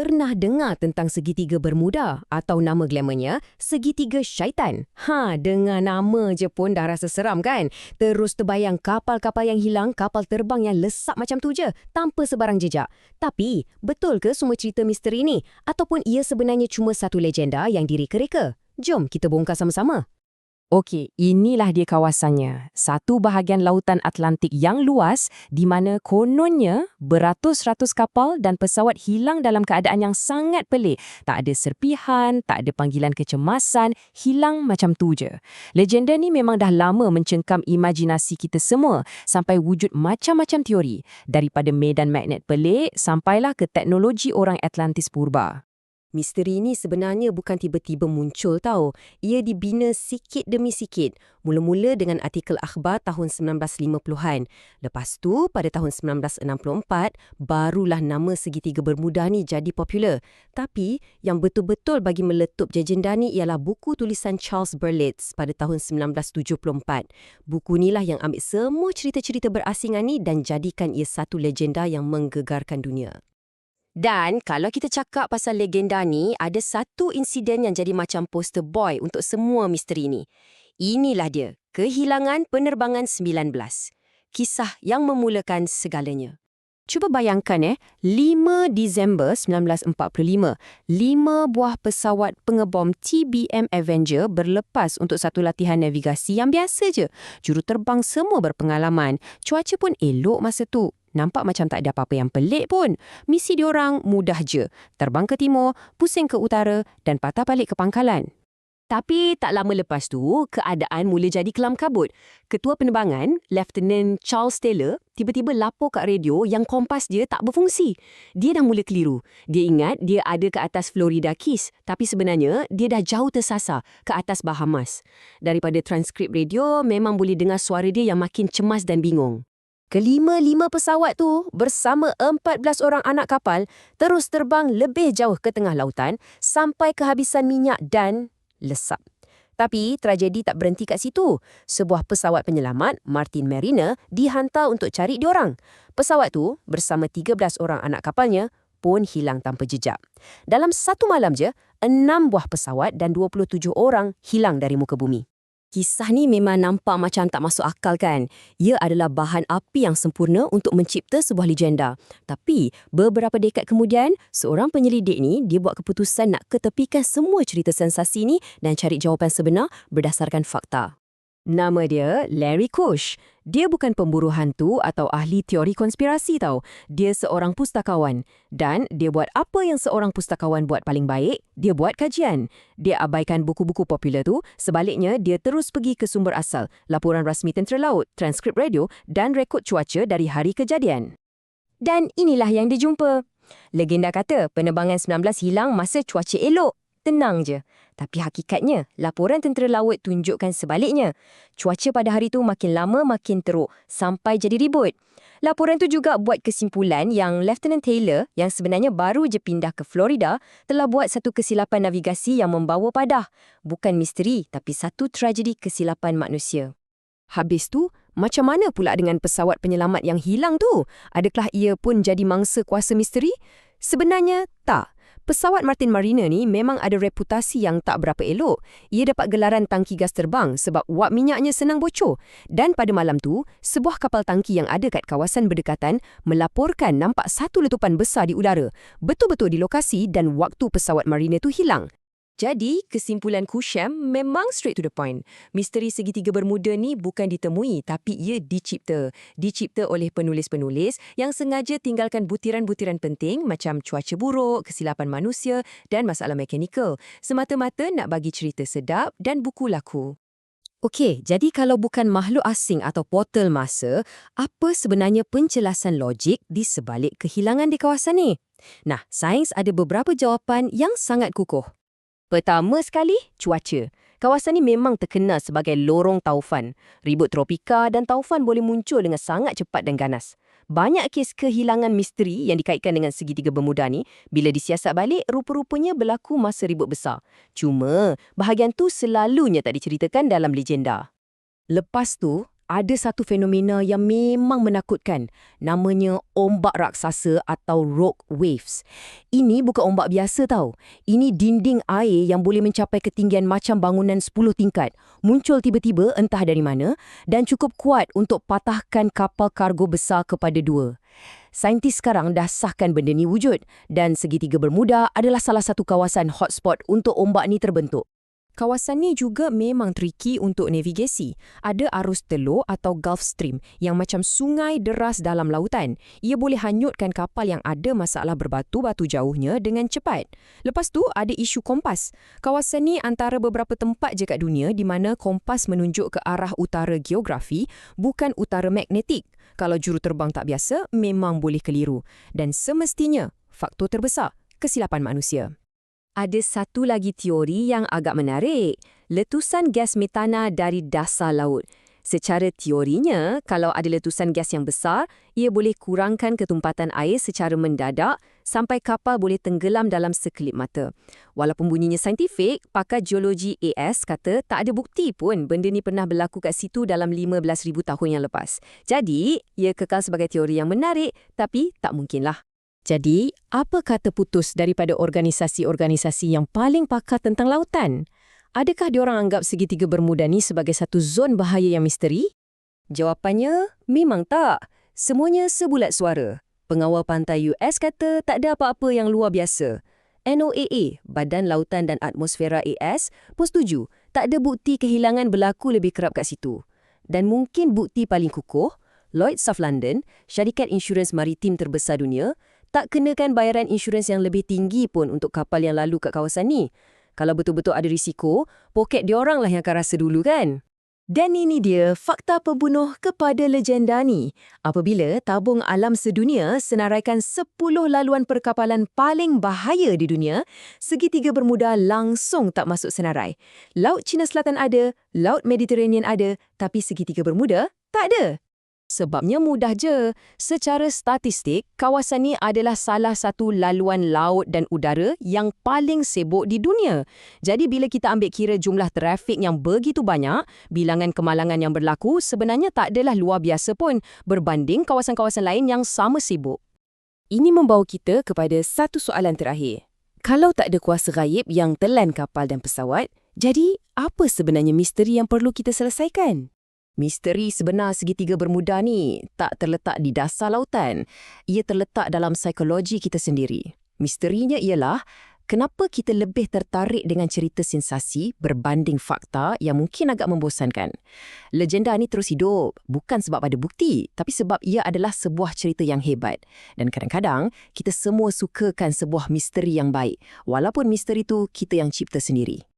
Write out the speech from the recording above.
pernah dengar tentang segitiga Bermuda atau nama glamournya segitiga syaitan? Dengar nama je pun dah rasa seram kan? Terus terbayang kapal-kapal yang hilang, kapal terbang yang lesap macam tu je, tanpa sebarang jejak. Tapi, betul ke semua cerita misteri ni? Ataupun ia sebenarnya cuma satu legenda yang direka-reka? Jom kita bongkar sama-sama. Okey, inilah dia kawasannya. Satu bahagian lautan Atlantik yang luas di mana kononnya beratus-ratus kapal dan pesawat hilang dalam keadaan yang sangat pelik. Tak ada serpihan, tak ada panggilan kecemasan, hilang macam tu je. Legenda ni memang dah lama mencengkam imajinasi kita semua sampai wujud macam-macam teori. Daripada medan magnet pelik sampailah ke teknologi orang Atlantis purba. Misteri ini sebenarnya bukan tiba-tiba muncul tau. Ia dibina sikit demi sikit. Mula-mula dengan artikel akhbar tahun 1950-an. Lepas tu, pada tahun 1964, barulah nama segitiga Bermuda ni jadi popular. Tapi, yang betul-betul bagi meletup legenda ni ialah buku tulisan Charles Berlitz pada tahun 1974. Buku inilah yang ambil semua cerita-cerita berasingan ni dan jadikan ia satu legenda yang menggegarkan dunia. Dan kalau kita cakap pasal legenda ni, ada satu insiden yang jadi macam poster boy untuk semua misteri ni. Inilah dia, kehilangan penerbangan 19. Kisah yang memulakan segalanya. Cuba bayangkan 5 Disember 1945, 5 buah pesawat pengebom TBM Avenger berlepas untuk satu latihan navigasi yang biasa je. Juruterbang semua berpengalaman, cuaca pun elok masa tu. Nampak macam tak ada apa-apa yang pelik pun. Misi diorang mudah je. Terbang ke timur, pusing ke utara dan patah balik ke pangkalan. Tapi tak lama lepas tu, keadaan mula jadi kelam kabut. Ketua penerbangan, Lieutenant Charles Taylor, tiba-tiba lapor kat radio yang kompas dia tak berfungsi. Dia dah mula keliru. Dia ingat dia ada ke atas Florida Keys, tapi sebenarnya dia dah jauh tersasar ke atas Bahamas. Daripada transkrip radio, memang boleh dengar suara dia yang makin cemas dan bingung. Kelima-lima pesawat tu bersama 14 orang anak kapal terus terbang lebih jauh ke tengah lautan sampai kehabisan minyak dan lesap. Tapi tragedi tak berhenti kat situ. Sebuah pesawat penyelamat, Martin Mariner, dihantar untuk cari diorang. Pesawat tu bersama 13 orang anak kapalnya pun hilang tanpa jejak. Dalam satu malam je, 6 buah pesawat dan 27 orang hilang dari muka bumi. Kisah ni memang nampak macam tak masuk akal kan? Ia adalah bahan api yang sempurna untuk mencipta sebuah legenda. Tapi, beberapa dekad kemudian, seorang penyelidik ni dia buat keputusan nak ketepikan semua cerita sensasi ni dan cari jawapan sebenar berdasarkan fakta. Nama dia Larry Kush. Dia bukan pemburu hantu atau ahli teori konspirasi tau. Dia seorang pustakawan. Dan dia buat apa yang seorang pustakawan buat paling baik, dia buat kajian. Dia abaikan buku-buku popular tu, sebaliknya dia terus pergi ke sumber asal, laporan rasmi tentera laut, transkrip radio dan rekod cuaca dari hari kejadian. Dan inilah yang dia jumpa. Legenda kata penerbangan 19 hilang masa cuaca elok. Tenang je. Tapi hakikatnya, laporan tentera laut tunjukkan sebaliknya. Cuaca pada hari tu makin lama makin teruk, sampai jadi ribut. Laporan tu juga buat kesimpulan yang Lieutenant Taylor, yang sebenarnya baru je pindah ke Florida, telah buat satu kesilapan navigasi yang membawa padah. Bukan misteri, tapi satu tragedi kesilapan manusia. Habis tu, macam mana pula dengan pesawat penyelamat yang hilang tu? Adakah ia pun jadi mangsa kuasa misteri? Sebenarnya, tak. Pesawat Martin Mariner ni memang ada reputasi yang tak berapa elok. Ia dapat gelaran tangki gas terbang sebab wap minyaknya senang bocor. Dan pada malam tu, sebuah kapal tangki yang ada kat kawasan berdekatan melaporkan nampak satu letupan besar di udara. Betul-betul di lokasi dan waktu pesawat Mariner tu hilang. Jadi, kesimpulan Kusham memang straight to the point. Misteri segitiga Bermuda ni bukan ditemui, tapi ia dicipta. Dicipta oleh penulis-penulis yang sengaja tinggalkan butiran-butiran penting macam cuaca buruk, kesilapan manusia dan masalah mekanikal. Semata-mata nak bagi cerita sedap dan buku laku. Okey, jadi kalau bukan makhluk asing atau portal masa, apa sebenarnya pencelasan logik di sebalik kehilangan di kawasan ni? Nah, sains ada beberapa jawapan yang sangat kukuh. Pertama sekali, cuaca. Kawasan ini memang terkenal sebagai lorong taufan. Ribut tropika dan taufan boleh muncul dengan sangat cepat dan ganas. Banyak kes kehilangan misteri yang dikaitkan dengan segitiga Bermuda ni, bila disiasat balik, rupa-rupanya berlaku masa ribut besar. Cuma, bahagian tu selalunya tak diceritakan dalam legenda. Lepas tu, ada satu fenomena yang memang menakutkan. Namanya ombak raksasa atau rogue waves. Ini bukan ombak biasa tau. Ini dinding air yang boleh mencapai ketinggian macam bangunan 10 tingkat. Muncul tiba-tiba entah dari mana dan cukup kuat untuk patahkan kapal kargo besar kepada dua. Saintis sekarang dah sahkan benda ni wujud dan segitiga Bermuda adalah salah satu kawasan hotspot untuk ombak ni terbentuk. Kawasan ni juga memang tricky untuk navigasi. Ada arus telur atau Gulf Stream yang macam sungai deras dalam lautan. Ia boleh hanyutkan kapal yang ada masalah berbatu-batu jauhnya dengan cepat. Lepas tu ada isu kompas. Kawasan ni antara beberapa tempat je kat dunia di mana kompas menunjuk ke arah utara geografi, bukan utara magnetik. Kalau juruterbang tak biasa, memang boleh keliru. Dan semestinya, faktor terbesar, kesilapan manusia. Ada satu lagi teori yang agak menarik, letusan gas metana dari dasar laut. Secara teorinya, kalau ada letusan gas yang besar, ia boleh kurangkan ketumpatan air secara mendadak sampai kapal boleh tenggelam dalam sekelip mata. Walaupun bunyinya saintifik, pakar geologi AS kata tak ada bukti pun benda ni pernah berlaku kat situ dalam 15,000 tahun yang lepas. Jadi, ia kekal sebagai teori yang menarik, tapi tak mungkinlah. Jadi, apa kata putus daripada organisasi-organisasi yang paling pakar tentang lautan? Adakah diorang anggap segitiga Bermuda ni sebagai satu zon bahaya yang misteri? Jawapannya, memang tak. Semuanya sebulat suara. Pengawal pantai US kata tak ada apa-apa yang luar biasa. NOAA, Badan Lautan dan Atmosfera AS, pun setuju tak ada bukti kehilangan berlaku lebih kerap kat situ. Dan mungkin bukti paling kukuh, Lloyd's of London, syarikat insurans maritim terbesar dunia, tak kenakan bayaran insurans yang lebih tinggi pun untuk kapal yang lalu kat kawasan ni. Kalau betul-betul ada risiko, poket diorang lah yang akan rasa dulu kan? Dan ini dia fakta pembunuh kepada legenda ni. Apabila tabung alam sedunia senaraikan 10 laluan perkapalan paling bahaya di dunia, segitiga Bermuda langsung tak masuk senarai. Laut Cina Selatan ada, Laut Mediterranean ada, tapi segitiga Bermuda tak ada. Sebabnya mudah je. Secara statistik, kawasan ni adalah salah satu laluan laut dan udara yang paling sibuk di dunia. Jadi bila kita ambil kira jumlah trafik yang begitu banyak, bilangan kemalangan yang berlaku sebenarnya tak adalah luar biasa pun berbanding kawasan-kawasan lain yang sama sibuk. Ini membawa kita kepada satu soalan terakhir. Kalau tak ada kuasa gaib yang telan kapal dan pesawat, jadi apa sebenarnya misteri yang perlu kita selesaikan? Misteri sebenar segitiga Bermuda ni tak terletak di dasar lautan. Ia terletak dalam psikologi kita sendiri. Misterinya ialah kenapa kita lebih tertarik dengan cerita sensasi berbanding fakta yang mungkin agak membosankan. Legenda ni terus hidup, bukan sebab ada bukti, tapi sebab ia adalah sebuah cerita yang hebat. Dan kadang-kadang, kita semua sukakan sebuah misteri yang baik, walaupun misteri tu kita yang cipta sendiri.